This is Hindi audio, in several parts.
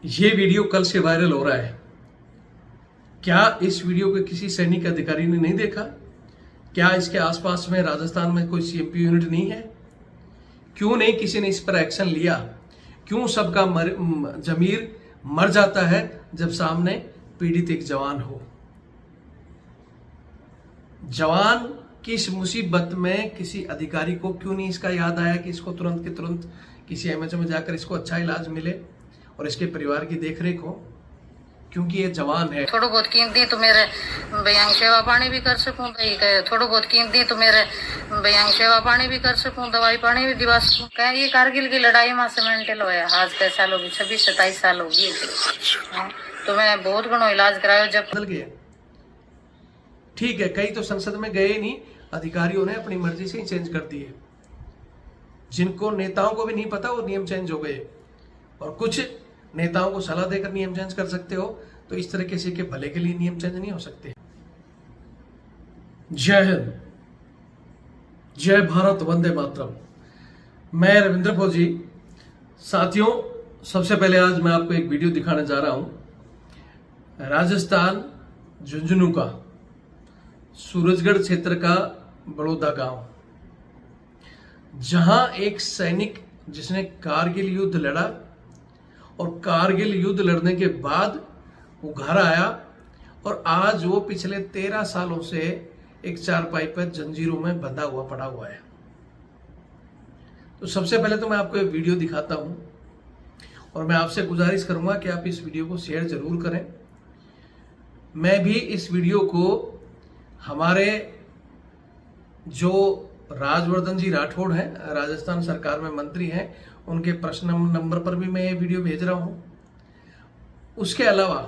ये वीडियो कल से वायरल हो रहा है। क्या इस वीडियो को किसी सैनिक अधिकारी ने नहीं देखा? क्या इसके आसपास में राजस्थान में कोई सीएमपी यूनिट नहीं है? क्यों नहीं किसी ने इस पर एक्शन लिया? क्यों सबका जमीर मर जाता है जब सामने पीड़ित एक जवान हो? जवान की इस मुसीबत में किसी अधिकारी को क्यों नहीं इसका याद आया कि इसको तुरंत के तुरंत किसी एमएचओ में जाकर इसको अच्छा इलाज मिले और इसके परिवार की देखरेख हो? क्योंकि ये जवान है। थोड़ा बहुत कीमती तो मेरे भैया सेवा पानी भी कर सकूं भाई, थोड़ा बहुत कीमती तो मेरे भैया सेवा पानी भी कर सकूं, दवाई पानी भी दिवा सकूं। क्या ये कारगिल की लड़ाई में से मेंटल होया, आज कैसे साल होगी, 26-27 साल होगी। तो मैं बहुत घणो इलाज कराया जब बदल गया। ठीक है, कई तो संसद में गए नहीं, अधिकारियों ने अपनी मर्जी से ही चेंज कर दिए। जिनको नेताओं को भी नहीं पता वो नियम चेंज हो गए, और कुछ नेताओं को सलाह देकर नियम चेंज कर सकते हो, तो इस तरह किसी के भले के लिए नियम चेंज नहीं हो सकते। जय हिंद, जय भारत, वंदे मातरम। मैं रविंद्र फौजी। साथियों, सबसे पहले आज मैं आपको एक वीडियो दिखाने जा रहा हूं। राजस्थान झुंझुनू का सूरजगढ़ क्षेत्र का बड़ौदा गांव, जहां एक सैनिक जिसने कारगिल युद्ध लड़ा और कारगिल युद्ध लड़ने के बाद वो घर आया और आज वो पिछले 13 सालों से एक चारपाई पर जंजीरों में बंधा हुआ पड़ा हुआ है। तो सबसे पहले तो मैं आपको एक वीडियो दिखाता हूं और मैं आपसे गुजारिश करूंगा कि आप इस वीडियो को शेयर जरूर करें। मैं भी इस वीडियो को हमारे जो राजवर्धन जी राठौड़ हैं, राजस्थान सरकार में मंत्री हैं, उनके पर्सनल नंबर पर भी मैं ये वीडियो भेज रहा हूं। उसके अलावा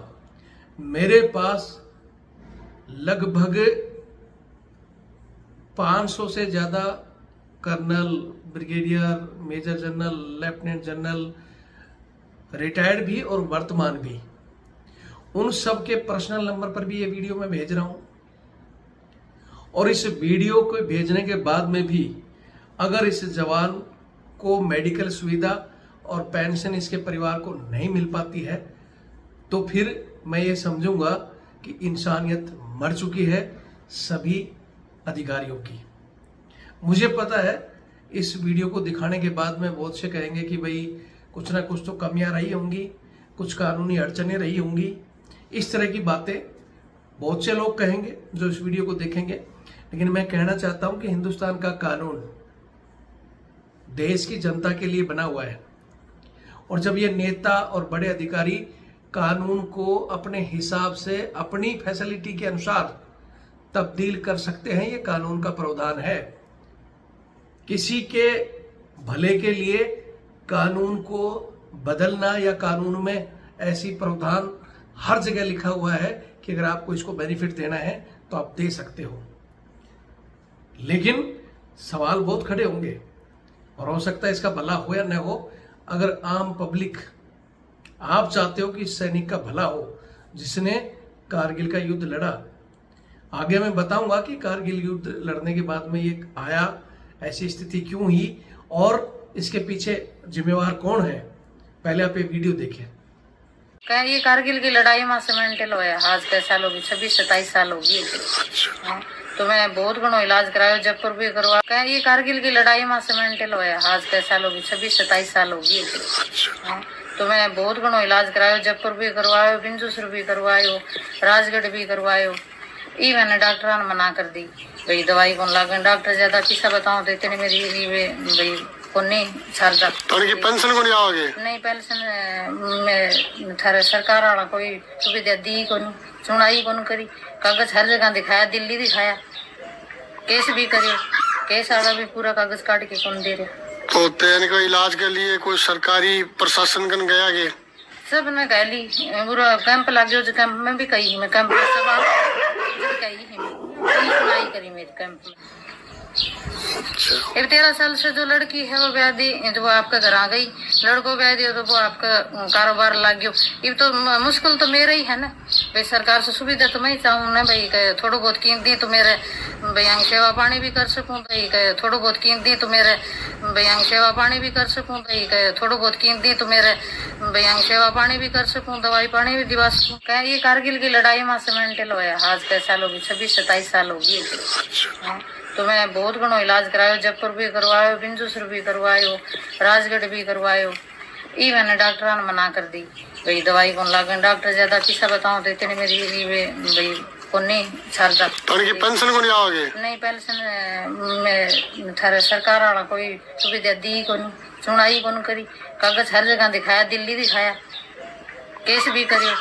मेरे पास लगभग 500 से ज्यादा colonel, brigadier, major general, lieutenant general, retired भी और वर्तमान भी, उन सब के पर्सनल नंबर पर भी ये वीडियो मैं भेज रहा हूं। और इस वीडियो को भेजने के बाद में भी अगर इस जवान को मेडिकल सुविधा और पेंशन इसके परिवार को नहीं मिल पाती है, तो फिर मैं ये समझूंगा कि इंसानियत मर चुकी है सभी अधिकारियों की। मुझे पता है इस वीडियो को दिखाने के बाद में बहुत से कहेंगे कि भाई कुछ ना कुछ तो कमियां रही होंगी, कुछ कानूनी अड़चने रही होंगी, इस तरह की बातें बहुत से लोग कहेंगे जो इस वीडियो को देखेंगे। लेकिन मैं कहना चाहता हूं कि हिंदुस्तान का कानून देश की जनता के लिए बना हुआ है, और जब ये नेता और बड़े अधिकारी कानून को अपने हिसाब से अपनी फैसिलिटी के अनुसार तब्दील कर सकते हैं, ये कानून का प्रावधान है। किसी के भले के लिए कानून को बदलना या कानून में ऐसी प्रावधान हर जगह लिखा हुआ है कि अगर आपको इसको बेनिफिट देना है तो आप दे सकते हो। लेकिन सवाल बहुत खड़े होंगे और हो सकता है इसका भला हो या न हो। अगर आम पब्लिक, आप चाहते हो कि इस सैनिक का भला हो जिसने कारगिल का युद्ध लड़ा, आगे मैं बताऊंगा कि कारगिल युद्ध लड़ने के बाद में ये आया, ऐसी स्थिति क्यों हुई और इसके पीछे जिम्मेवार कौन है। पहले आप ये वीडियो देखें। क्या ये कारगिल की लड़ाई में से मेंटल होया, आज कैसे साल होगी, 26-27 साल होगी। तो मैं बहुत घणो इलाज कराया जयपुर भी करवा। क्या ये कारगिल की लड़ाई में से मेंटल होया, आज कैसे साल होगी, 26-27 साल होगी। तो मैं बहुत घणो इलाज कराया जयपुर भी करवायो, बिंदुसर भी करवायो, राजगढ़ भी करवायो। ई मैंने डॉक्टर ने मना कर दी, भाई दवाई कौन लागे। डॉक्टर ज्यादा किस्सा बताऊं तो इतनी मेरी भाई को नहीं छारदा। पेंशन को नहीं आओगे? नहीं, पेंशन में थारे सरकार वाला कोई सुविधा दी को नहीं, सुनाई को नहीं करी। कागज हर जगह दिखाया, दिल्ली दिखाया, केस भी करे, केस वाला भी पूरा कागज काट के कौन दे रहा। तो तेन को इलाज के लिए कोई सरकारी प्रशासन कन गया के? सब ने कह ली, पूरा कैंप लग गया, जो कैंप में भी कही मैं, कैंप में सब कही सुनाई करी मेरे कैंप में। 13 साल से जो लड़की है वो ब्याह दी, जो आपका घर आ गई, लड़को ब्याह दिया तो वो आपका कारोबार लग गयो। ये तो मुश्किल तो मेरा ही है ना भाई, सरकार से सुविधा तो मैं ही चाहूँ ना भाई, थोड़ा बहुत कीमती तो मेरे भैया सेवा पानी भी कर सकूं भाई, थोड़ा बहुत कीमती तो मेरे भैया सेवा पानी भी कर सकूं, भाई थोड़ा बहुत कीमती तो मेरे भैया सेवा पानी भी कर सकूं, दवाई पानी भी दिवा सकूं। क्या ये कारगिल की लड़ाई में से मेंटल होया, आज के साल होगी 26-27 साल होगी। तो मैं बहुत घणो इलाज करायो, जयपुर भी करवायो, बिंदुसर भी करवायो, राजगढ़ भी करवायो। ई मैंने डॉक्टर ने मना कर दी, भाई दवाई कौन लागे, डॉक्टर ज्यादा पैसा बताओ तो इतनी मेरी भाई को नहीं छाड़ता। पेंशन को नहीं आओगे? नहीं, पेंशन में थारे सरकार वाला कोई सुविधा दी को नहीं, सुनाई को नहीं करी। कागज हर जगह दिखाया, दिल्ली दिखाया, केस भी करे,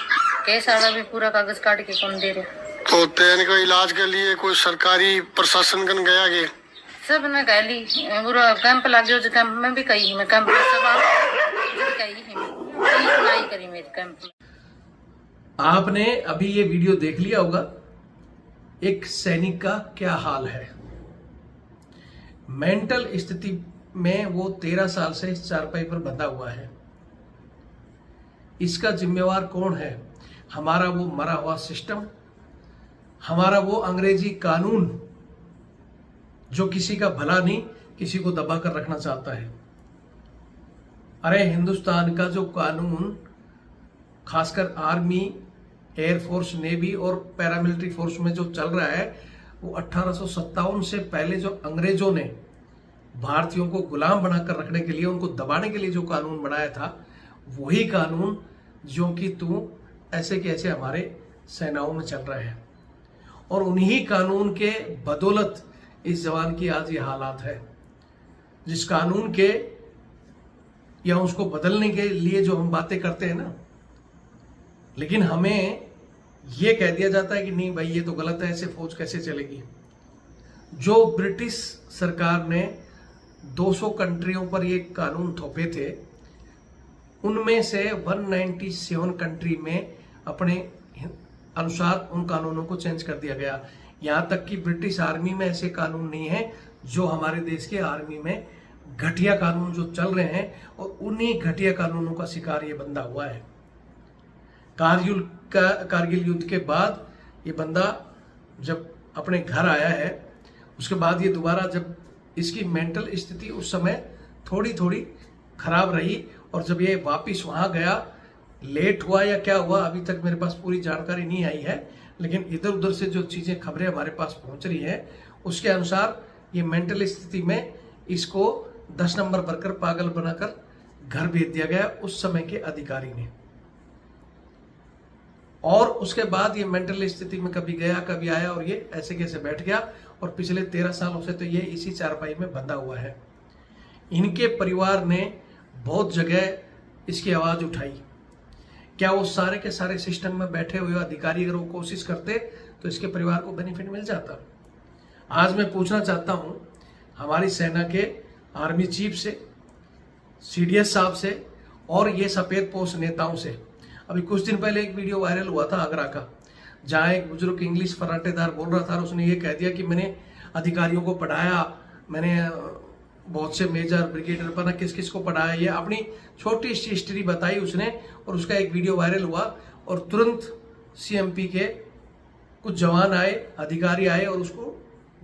केस वाला भी पूरा कागज काट के कौन दे रहे। तो तेन को इलाज के लिए कोई सरकारी प्रशासन कन गया के? सब ने कह ली, पूरा कैंप लग गया, जो कैंप में भी कही मैं कैंप में सब सुनाई करी मेरे कैंप में। आपने अभी ये वीडियो देख लिया होगा, एक सैनिक का क्या हाल है। मेंटल स्थिति में वो 13 साल से इस चारपाई पर बंधा हुआ है। इसका जिम्मेवार कौन है? हमारा वो मरा हुआ सिस्टम, हमारा वो अंग्रेजी कानून जो किसी का भला नहीं, किसी को दबा कर रखना चाहता है। अरे हिंदुस्तान का जो कानून, खासकर आर्मी, एयरफोर्स, नेवी और पैरामिलिट्री फोर्स में जो चल रहा है, वो 1857 से पहले जो अंग्रेजों ने भारतीयों को गुलाम बनाकर रखने के लिए, उनको दबाने के लिए जो कानून बनाया था, वही कानून जो कि तू ऐसे के ऐसे हमारे सेनाओं में चल रहा है। और उन्हीं कानून के बदौलत इस जवान की आज ये हालात है। जिस कानून के या उसको बदलने के लिए जो हम बातें करते हैं ना, लेकिन हमें ये कह दिया जाता है कि नहीं भाई ये तो गलत है, ऐसे फौज कैसे चलेगी। जो ब्रिटिश सरकार ने 200 कंट्रियों पर ये कानून थोपे थे, उनमें से 197 कंट्री में अपने अनुसार उन कानूनों को चेंज कर दिया गया। यहां तक कि ब्रिटिश आर्मी में ऐसे कानून नहीं है जो हमारे देश के आर्मी में घटिया कानून जो चल रहे हैं, और उन्हीं घटिया कानूनों का शिकार ये बंदा हुआ है। कारगिल युद्ध के बाद ये बंदा जब अपने घर आया है, उसके बाद ये दोबारा, जब इसकी मेंटल स्थिति उस समय थोड़ी थोड़ी खराब रही, और जब ये वापिस वहां गया, लेट हुआ या क्या हुआ अभी तक मेरे पास पूरी जानकारी नहीं आई है, लेकिन इधर उधर से जो चीजें, खबरें हमारे पास पहुंच रही है, उसके अनुसार ये मेंटल स्थिति में इसको 10 नंबर भरकर पागल बनाकर घर भेज दिया गया उस समय के अधिकारी ने। और उसके बाद ये मेंटल स्थिति में कभी गया कभी आया, और ये ऐसे कैसे बैठ गया, और पिछले 13 सालों से तो ये इसी चारपाई में बंधा हुआ है। इनके परिवार ने बहुत जगह इसकी आवाज उठाई। क्या वो सारे के सारे सिस्टम में बैठे हुए अधिकारी अगर वो कोशिश करते तो इसके परिवार को बेनिफिट मिल जाता? आज मैं पूछना चाहता हूं हमारी सेना के आर्मी चीफ से, सीडीएस साहब से, और ये सफेद पोश नेताओं से। अभी कुछ दिन पहले एक वीडियो वायरल हुआ था आगरा का, जहां एक बुजुर्ग इंग्लिश फर्राटेदार बोल रहा था, और उसने ये कह दिया कि मैंने अधिकारियों को पढ़ाया, मैंने बहुत से मेजर, ब्रिगेडियर, पता किस किस को पढ़ाया। ये अपनी छोटी सी हिस्ट्री बताई उसने, और उसका एक वीडियो वायरल हुआ, और तुरंत सीएमपी के कुछ जवान आए, अधिकारी आए, और उसको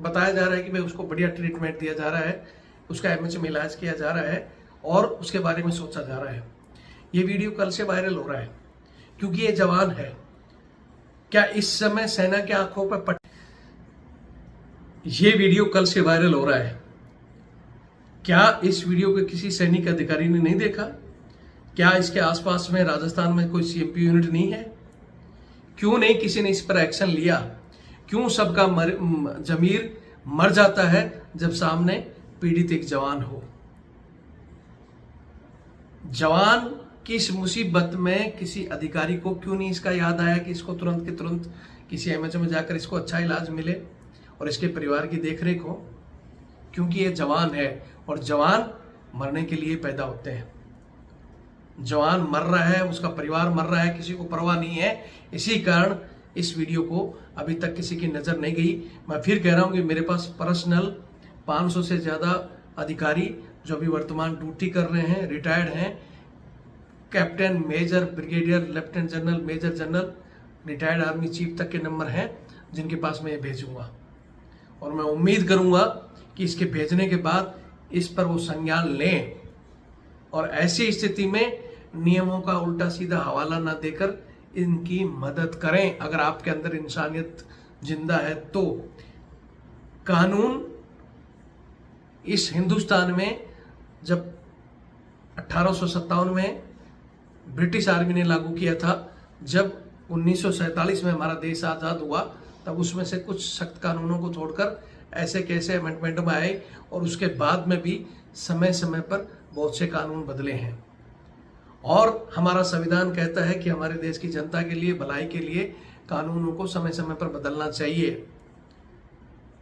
बताया जा रहा है कि भाई उसको बढ़िया ट्रीटमेंट दिया जा रहा है, उसका एमएच में इलाज किया जा रहा है, और उसके बारे में सोचा जा रहा है। ये वीडियो कल से वायरल हो रहा है क्योंकि ये जवान है। क्या इस समय सेना की आंखों पर ये वीडियो कल से वायरल हो रहा है, क्या इस वीडियो को किसी सैनिक अधिकारी ने नहीं देखा? क्या इसके आसपास में राजस्थान में कोई सीएमपी यूनिट नहीं है? क्यों नहीं किसी ने इस पर एक्शन लिया? क्यों सबका जमीर मर जाता है जब सामने पीड़ित एक जवान हो? जवान की इस मुसीबत में किसी अधिकारी को क्यों नहीं इसका याद आया कि इसको तुरंत के तुरंत किसी एमएच में जाकर इसको अच्छा इलाज मिले और इसके परिवार की देखरेख हो? क्योंकि ये जवान है, और जवान मरने के लिए पैदा होते हैं। जवान मर रहा है, उसका परिवार मर रहा है, किसी को परवाह नहीं है। इसी कारण इस वीडियो को अभी तक किसी की नजर नहीं गई। मैं फिर कह रहा हूं कि मेरे पास पर्सनल 500 से ज्यादा अधिकारी जो अभी वर्तमान ड्यूटी कर रहे हैं, रिटायर्ड हैं, captain, major, brigadier, lieutenant general, major general, retired army chief तक के नंबर हैं जिनके पास मैं ये भेजूंगा। और मैं उम्मीद करूंगा कि इसके भेजने के बाद इस पर वो संज्ञान लें और ऐसी स्थिति में नियमों का उल्टा सीधा हवाला ना देकर इनकी मदद करें। अगर आपके अंदर इंसानियत जिंदा है तो कानून इस हिंदुस्तान में जब 1857 में ब्रिटिश आर्मी ने लागू किया था, जब 1947 में हमारा देश आज़ाद हुआ, तब उसमें से कुछ सख्त कानूनों को छोड़कर ऐसे कैसे अमेंडमेंट में आए और उसके बाद में भी समय समय पर बहुत से कानून बदले हैं। और हमारा संविधान कहता है कि हमारे देश की जनता के लिए, भलाई के लिए कानूनों को समय समय पर बदलना चाहिए।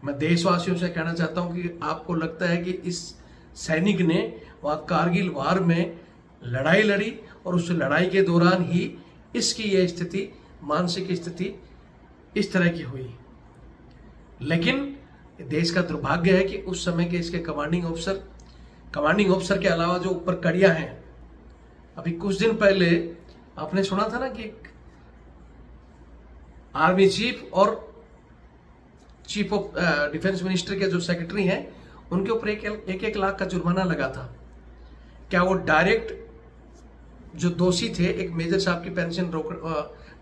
मैं देशवासियों से कहना चाहता हूं कि आपको लगता है कि इस सैनिक ने वहां कारगिल वार में लड़ाई लड़ी और उस लड़ाई के दौरान ही इसकी यह स्थिति, मानसिक स्थिति इस तरह की हुई। लेकिन देश का दुर्भाग्य है कि उस समय के इसके कमांडिंग ऑफिसर के अलावा जो ऊपर कड़ियां हैं, अभी कुछ दिन पहले आपने सुना था ना कि आर्मी चीफ और चीफ ऑफ डिफेंस मिनिस्टर के जो सेक्रेटरी हैं, उनके ऊपर एक लाख का जुर्माना लगा था। क्या वो डायरेक्ट जो दोषी थे, एक मेजर साहब की पेंशन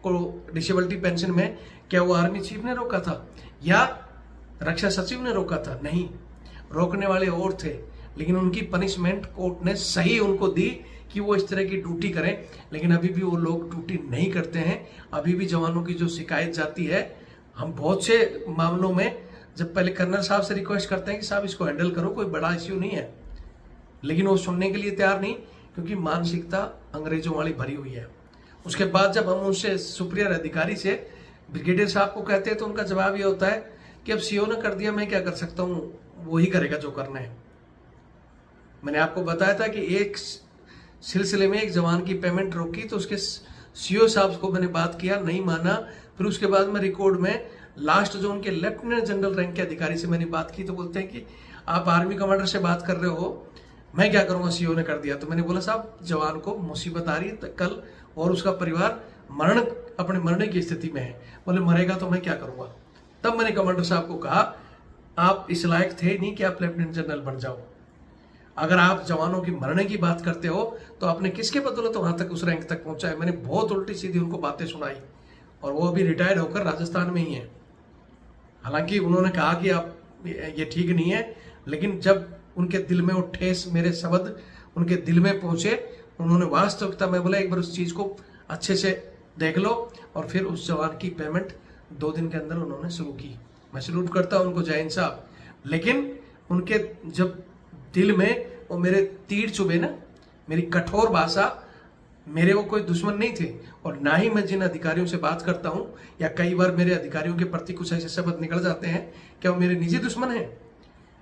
को डिसेबिलिटी पेंशन में, क्या वो आर्मी चीफ ने रोका था या रक्षा सचिव ने रोका था? नहीं, रोकने वाले और थे, लेकिन उनकी पनिशमेंट कोर्ट ने सही उनको दी कि वो इस तरह की ड्यूटी करें। लेकिन अभी भी वो लोग ड्यूटी नहीं करते हैं। अभी भी जवानों की जो शिकायत जाती है, हम बहुत से मामलों में जब पहले कर्नल साहब से रिक्वेस्ट करते हैं कि साहब इसको हैंडल करो, कोई बड़ा इश्यू नहीं है, लेकिन वो सुनने के लिए तैयार नहीं, क्योंकि मानसिकता अंग्रेजों वाली भरी हुई है। उसके बाद जब हम उनसे सुपीरियर अधिकारी से ब्रिगेडियर साहब को कहते हैं तो उनका जवाब ये होता है कि अब सीओ ने कर दिया, मैं क्या कर सकता हूँ, वो ही करेगा जो करना है। मैंने आपको बताया था कि एक सिलसिले में एक जवान की पेमेंट रोकी तो उसके सीओ साहब को मैंने बात किया, नहीं माना। फिर उसके बाद में रिकॉर्ड में लास्ट जो उनके लेफ्टिनेंट जनरल रैंक के अधिकारी से मैंने बात की तो बोलते हैं कि आप आर्मी कमांडर से बात कर रहे हो, मैं क्या करूंगा, सीओ ने कर दिया। तो मैंने बोला साहब, जवान को मुसीबत आ रही है कल और उसका परिवार अपने मरने की स्थिति में है। बोले मरेगा तो मैं क्या करूंगा। तब मैंने कमांडर साहब को कहा, आप इस लायक थे नहीं कि आप लेफ्टिनेंट जनरल बन जाओ। अगर आप जवानों की मरने की बात करते हो तो आपने किसके बदौलत वहां तक उस रैंक तक पहुंचा है। मैंने बहुत उल्टी सीधी उनको बातें सुनाई और वो अभी रिटायर्ड होकर राजस्थान में ही है। हालांकि उन्होंने कहा कि आप ये ठीक नहीं है, लेकिन जब उनके दिल में वो ठेस, मेरे शब्द उनके दिल में पहुंचे, उन्होंने वास्तविकता में बोला एक बार उस चीज को अच्छे से देख लो। और फिर उस जवान की पेमेंट 2 दिन के अंदर उन्होंने शुरू की। मैं सैल्यूट करता हूं उनको, जय हिंद साहब। लेकिन उनके जब दिल में वो मेरे तीर चुभे ना, मेरी कठोर भाषा, मेरे वो कोई दुश्मन नहीं थे। और ना ही मैं जिन अधिकारियों से बात करता हूं या कई बार मेरे अधिकारियों के प्रति कुछ ऐसे शब्द निकल जाते हैं, क्या वो मेरे निजी दुश्मन हैं?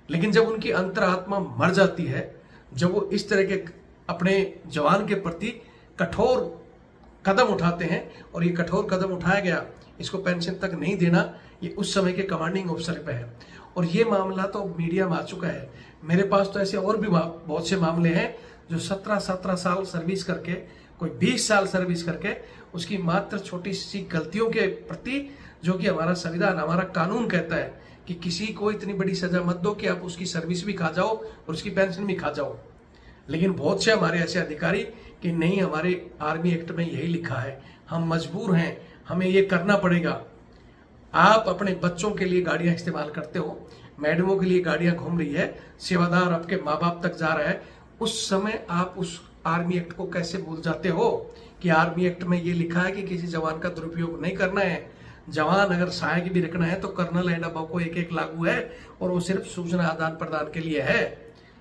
लेकिन जब उनकी अंतरात्मा मर जाती है, जब वो इस तरह के अपने जवान के प्रति कठोर कदम उठाते हैं, और ये कठोर कदम उठाया गया, इसको पेंशन तक नहीं देना, ये उस समय के कमांडिंग ऑफिसर पे है। और ये मामला तो मीडिया में आ चुका है। मेरे पास तो ऐसे और भी बहुत से मामले हैं जो 17 साल सर्विस करके, कोई 20 साल सर्विस करके, उसकी मात्र छोटी सी गलतियों के प्रति, जो कि हमारा संविधान, हमारा कानून कहता है कि किसी को इतनी बड़ी सजा मत दो कि आप उसकी सर्विस भी खा जाओ और उसकी पेंशन भी खा जाओ। लेकिन बहुत से हमारे ऐसे अधिकारी कि नहीं, हमारे आर्मी एक्ट में यही लिखा है, हम मजबूर हैं, हमें ये करना पड़ेगा। आप अपने बच्चों के लिए गाड़ियां इस्तेमाल करते हो, मैडमों के लिए गाड़ियां घूम रही है, सेवादार आपके माँ बाप तक जा रहा है, उस समय आप उस आर्मी एक्ट को कैसे भूल जाते हो कि आर्मी एक्ट में ये लिखा है कि किसी जवान का दुरुपयोग नहीं करना है। जवान अगर सहायक भी रखना है तो कर्नल एंड अबव को 1-1 लागू है, और वो सिर्फ सूचना आदान प्रदान के लिए है।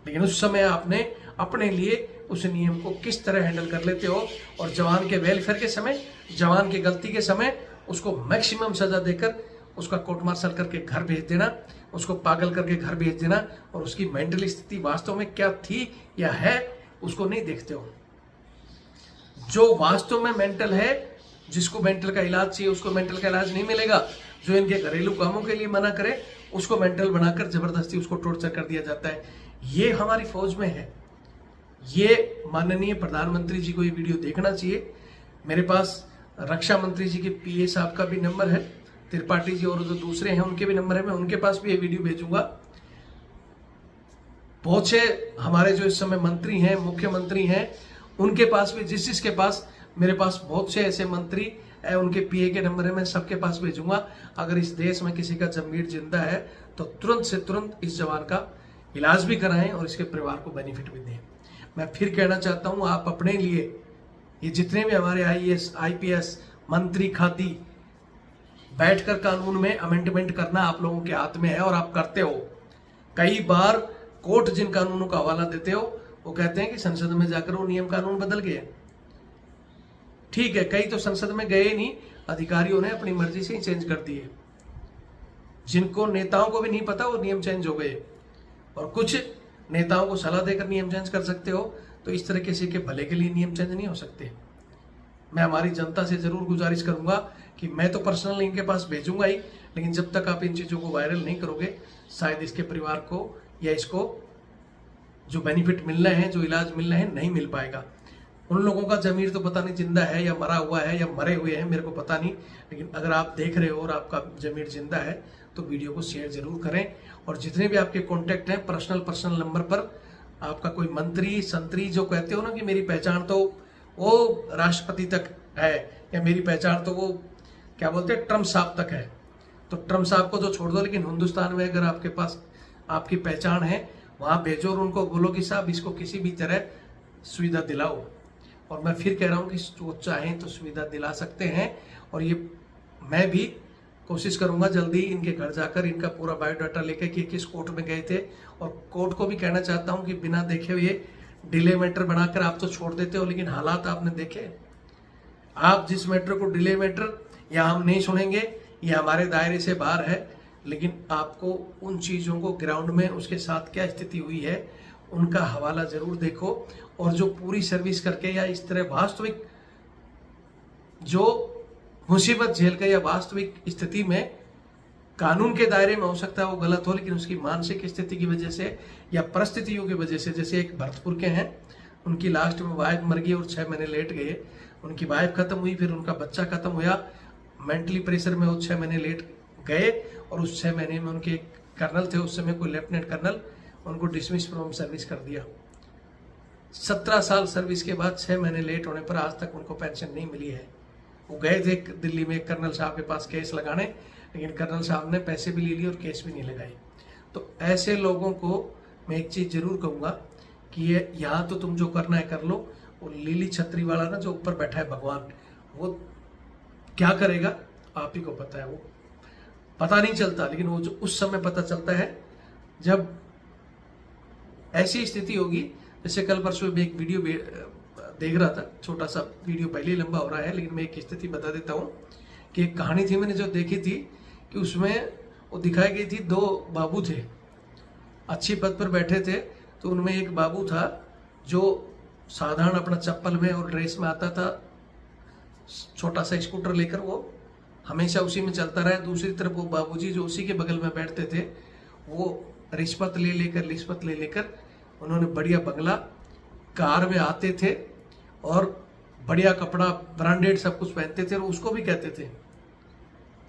लेकिन उस समय आपने अपने लिए उस नियम को किस तरह हैंडल कर लेते हो, और जवान के वेलफेयर के समय, जवान की गलती के समय उसको मैक्सिमम सजा देकर उसका कोर्ट मार्शल करके घर भेज देना, उसको पागल करके घर भेज देना, और उसकी मेंटल स्थिति वास्तव में क्या थी या है उसको नहीं देखते हो। जो वास्तव में मेंटल है, जिसको मेंटल का इलाज चाहिए उसको मेंटल का इलाज नहीं मिलेगा। जो इनके घरेलू कामों के लिए मना करे उसको मेंटल बनाकर जबरदस्ती उसको टॉर्चर कर दिया जाता है। ये हमारी फौज में है। ये माननीय प्रधानमंत्री जी को ये वीडियो देखना चाहिए। मेरे पास रक्षा मंत्री जी के पीए साहब का भी नंबर है, त्रिपाठी जी और जो दूसरे हैं उनके भी नंबर है, मैं उनके पास भी ये वीडियो भेजूंगा। बहुत से हमारे जो इस समय मंत्री हैं, मुख्यमंत्री हैं, उनके पास भी, जिसके पास, मेरे पास बहुत से ऐसे मंत्री है, उनके पीए के नंबर है, मैं सबके पास भेजूंगा। अगर इस देश में किसी का जमीर जिंदा है तो तुरंत से तुरंत इस जवान का इलाज भी कराएं और इसके परिवार को बेनिफिट भी दें। मैं फिर कहना चाहता हूं, आप अपने लिए, ये जितने भी हमारे आईएएस, आईपीएस, मंत्री, खाती, बैठकर कानून में अमेंडमेंट करना आप लोगों के हाथ में है और आप करते हो। कई बार कोर्ट जिन कानूनों का हवाला देते हो वो कहते हैं कि संसद में जाकर वो नियम कानून बदल गए। ठीक है, कई तो संसद में गए नहीं, अधिकारियों ने अपनी मर्जी से ही चेंज कर दिए। जिनको नेताओं को भी नहीं पता वो नियम चेंज हो गए, और कुछ नेताओं को सलाह देकर नियम चेंज कर सकते हो, तो इस तरह किसी के भले के लिए नियम चेंज नहीं हो सकते। मैं हमारी जनता से जरूर गुजारिश करूंगा कि मैं तो पर्सनल इनके पास भेजूंगा ही, लेकिन जब तक आप इन चीजों को वायरल नहीं करोगे, शायद इसके परिवार को या इसको जो बेनिफिट मिलना है, जो इलाज मिलना है, नहीं मिल पाएगा। उन लोगों का जमीर तो पता नहीं जिंदा है या मरा हुआ है या मरे हुए हैं, मेरे को पता नहीं, लेकिन अगर आप देख रहे हो और आपका जमीर जिंदा है तो वीडियो को शेयर जरूर करें। और जितने भी आपके कॉन्टैक्ट हैं, पर्सनल नंबर पर आपका कोई मंत्री, संतरी, जो कहते हो ना कि मेरी पहचान तो वो राष्ट्रपति तक है, या मेरी पहचान तो वो क्या बोलते हैं, ट्रम्प साहब तक है, तो ट्रम्प साहब को तो छोड़ दो, लेकिन हिंदुस्तान में अगर आपके पास आपकी पहचान है, वहां भेजो और उनको बोलो कि साहब इसको किसी भी तरह सुविधा दिलाओ। और मैं फिर कह रहा हूं कि वो चाहें तो सुविधा दिला सकते हैं, और ये मैं भी कोशिश करूंगा जल्दी इनके घर जाकर इनका पूरा बायोडाटा लेकर कि किस कोर्ट में गए थे, और कोर्ट को भी कहना चाहता हूं कि बिना देखे हुए डिले मैटर बनाकर आप तो छोड़ देते हो, लेकिन हालात आपने देखे। आप जिस मैटर को डिले मैटर या हम नहीं सुनेंगे, ये हमारे दायरे से बाहर है, लेकिन आपको उन चीजों को ग्राउंड में उसके साथ क्या स्थिति हुई है उनका हवाला जरूर देखो। और जो पूरी सर्विस करके या इस तरह वास्तविक जो मुसीबत झेल कर या वास्तविक स्थिति में कानून के दायरे में हो सकता है वो गलत हो, लेकिन उसकी मानसिक स्थिति की वजह से या परिस्थितियों की वजह से, जैसे एक भरतपुर के हैं, उनकी लास्ट में वाइफ मर गई और 6 महीने लेट गए, उनकी वाइफ खत्म हुई, फिर उनका बच्चा खत्म हुआ, मेंटली प्रेशर में वो 6 महीने लेट गए, और उस 6 महीने में उनके कर्नल थे उस समय, कोई लेफ्टिनेंट कर्नल, उनको डिसमिस फ्रॉम सर्विस कर दिया। 17 साल सर्विस के बाद 6 महीने लेट होने पर आज तक उनको पेंशन नहीं मिली है। वो गए थे दिल्ली में कर्नल साहब के पास केस लगाने, लेकिन कर्नल साहब ने पैसे भी ले लिए और केस भी नहीं लगाए। तो ऐसे लोगों को मैं एक चीज जरूर कहूंगा कि ये यहाँ तो तुम जो करना है कर लो, वो लीली छतरी वाला ना जो ऊपर बैठा है भगवान, वो क्या करेगा आप ही को पता है। वो पता नहीं चलता, लेकिन वो जो उस समय पता चलता है जब ऐसी स्थिति होगी। जैसे कल परसों में एक वीडियो देख रहा था, छोटा सा वीडियो, पहले ही लंबा हो रहा है, लेकिन मैं एक स्थिति बता देता हूँ कि एक कहानी थी मैंने जो देखी थी कि उसमें वो दिखाई गई थी, 2 बाबू थे, अच्छी पद पर बैठे थे, तो उनमें एक बाबू था जो साधारण अपना चप्पल में और ड्रेस में आता था, छोटा सा स्कूटर लेकर, वो हमेशा उसी में चलता रहा। दूसरी तरफ वो बाबूजी जो उसी के बगल में बैठते थे, वो रिश्वत ले लेकर उन्होंने बढ़िया बंगला, कार में आते थे और बढ़िया कपड़ा, ब्रांडेड सब कुछ पहनते थे, और उसको भी कहते थे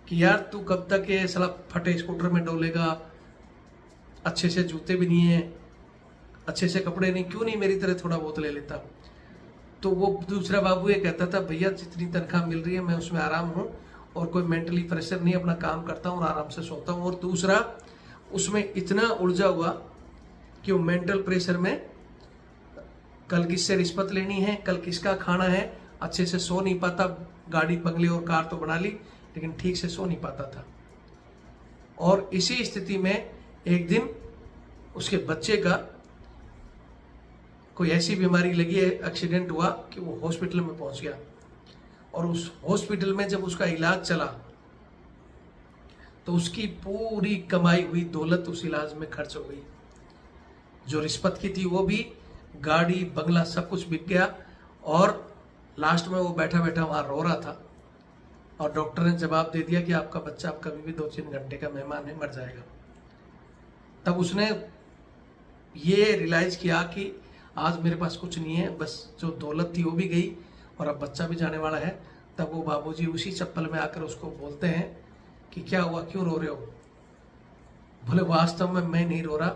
कि यार तू कब तक ये साला फटे स्कूटर में डोलेगा, अच्छे से जूते भी नहीं है, अच्छे से कपड़े नहीं, क्यों नहीं मेरी तरह थोड़ा बहुत ले लेता। तो वो दूसरा बाबू ये कहता था, भैया जितनी तनख्वाह मिल रही है मैं उसमें आराम हूँ और कोई मेंटली प्रेशर नहीं, अपना काम करता हूँ और आराम से सोता हूँ। और दूसरा उसमें इतना उलझा हुआ कि वो मेंटल प्रेशर में कल किससे रिश्वत लेनी है, कल किसका खाना है, अच्छे से सो नहीं पाता। गाड़ी, बंगले और कार तो बना ली, लेकिन ठीक से सो नहीं पाता था। और इसी स्थिति में एक दिन उसके बच्चे का कोई ऐसी बीमारी लगी है, एक्सीडेंट हुआ कि वो हॉस्पिटल में पहुंच गया, और उस हॉस्पिटल में जब उसका इलाज चला तो उसकी पूरी कमाई हुई दौलत उस इलाज में खर्च हो गई। जो रिश्वत की थी वो भी, गाड़ी, बंगला सब कुछ बिक गया, और लास्ट में वो बैठा बैठा वहां रो रहा था, और डॉक्टर ने जवाब दे दिया कि आपका बच्चा आप कभी भी 2-3 घंटे का मेहमान है, मर जाएगा। तब उसने ये रियलाइज किया कि आज मेरे पास कुछ नहीं है, बस जो दौलत थी वो भी गई और अब बच्चा भी जाने वाला है। तब वो बाबूजी उसी चप्पल में आकर उसको बोलते हैं कि क्या हुआ, क्यों रो रहे हो। बोले वास्तव में मैं नहीं रो रहा,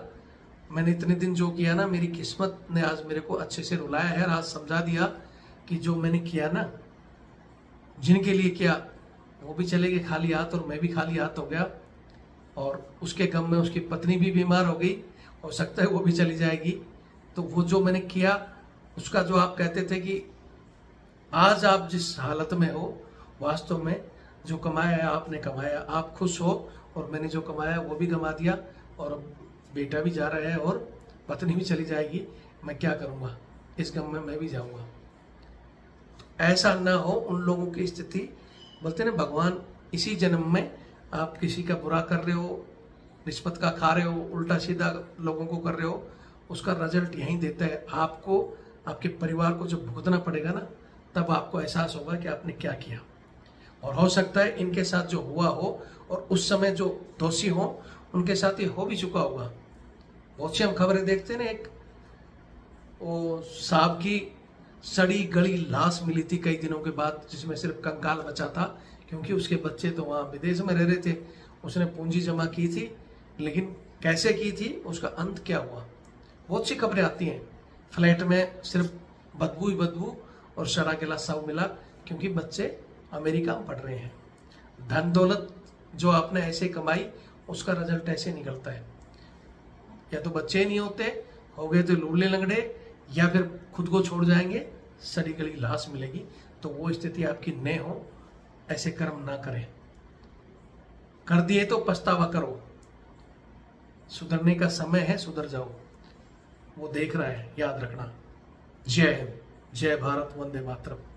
मैंने इतने दिन जो किया ना, मेरी किस्मत ने आज मेरे को अच्छे से रुलाया है और आज समझा दिया कि जो मैंने किया ना, जिनके लिए किया वो भी चले गए खाली हाथ और मैं भी खाली हाथ हो गया। और उसके गम में उसकी पत्नी भी बीमार हो गई, हो सकता है वो भी चली जाएगी। तो वो जो मैंने किया उसका जो आप कहते थे कि आज आप जिस हालत में हो, वास्तव में जो कमाया है आपने कमाया, आप खुश हो, और मैंने जो कमाया वो भी गंवा दिया और बेटा भी जा रहा है और पत्नी भी चली जाएगी। मैं क्या करूँगा, इस गम में मैं भी जाऊँगा। ऐसा ना हो उन लोगों की स्थिति। बोलते ना भगवान इसी जन्म में आप किसी का बुरा कर रहे हो, रिश्वत का खा रहे हो, उल्टा सीधा लोगों को कर रहे हो, उसका रिजल्ट यहीं देता है। आपको आपके परिवार को जब भुगतना पड़ेगा ना, तब आपको एहसास होगा कि आपने क्या किया। और हो सकता है इनके साथ जो हुआ हो और उस समय जो दोषी हो उनके साथ ये हो भी चुका होगा। बहुत सी हम खबरें देखते हैं ना, एक वो सांप की सड़ी गली लाश मिली थी कई दिनों के बाद, जिसमें सिर्फ कंकाल बचा था, क्योंकि उसके बच्चे तो वहाँ विदेश में रह रहे थे। उसने पूंजी जमा की थी, लेकिन कैसे की थी, उसका अंत क्या हुआ। बहुत सी खबरें आती हैं। फ्लैट में सिर्फ बदबू ही बदबू और सड़ा गला शव मिला, क्योंकि बच्चे अमेरिका में पढ़ रहे हैं। धन दौलत जो आपने ऐसे कमाई, उसका रिजल्ट ऐसे निकलता है। या तो बच्चे नहीं होते, हो गए तो लूले लंगड़े, या फिर खुद को छोड़ जाएंगे, सड़ी गली लाश मिलेगी। तो वो स्थिति आपकी न हो, ऐसे कर्म ना करें। कर दिए तो पछतावा करो, सुधरने का समय है, सुधर जाओ। वो देख रहा है, याद रखना। जय हिंद, जय भारत, वंदे मातरम।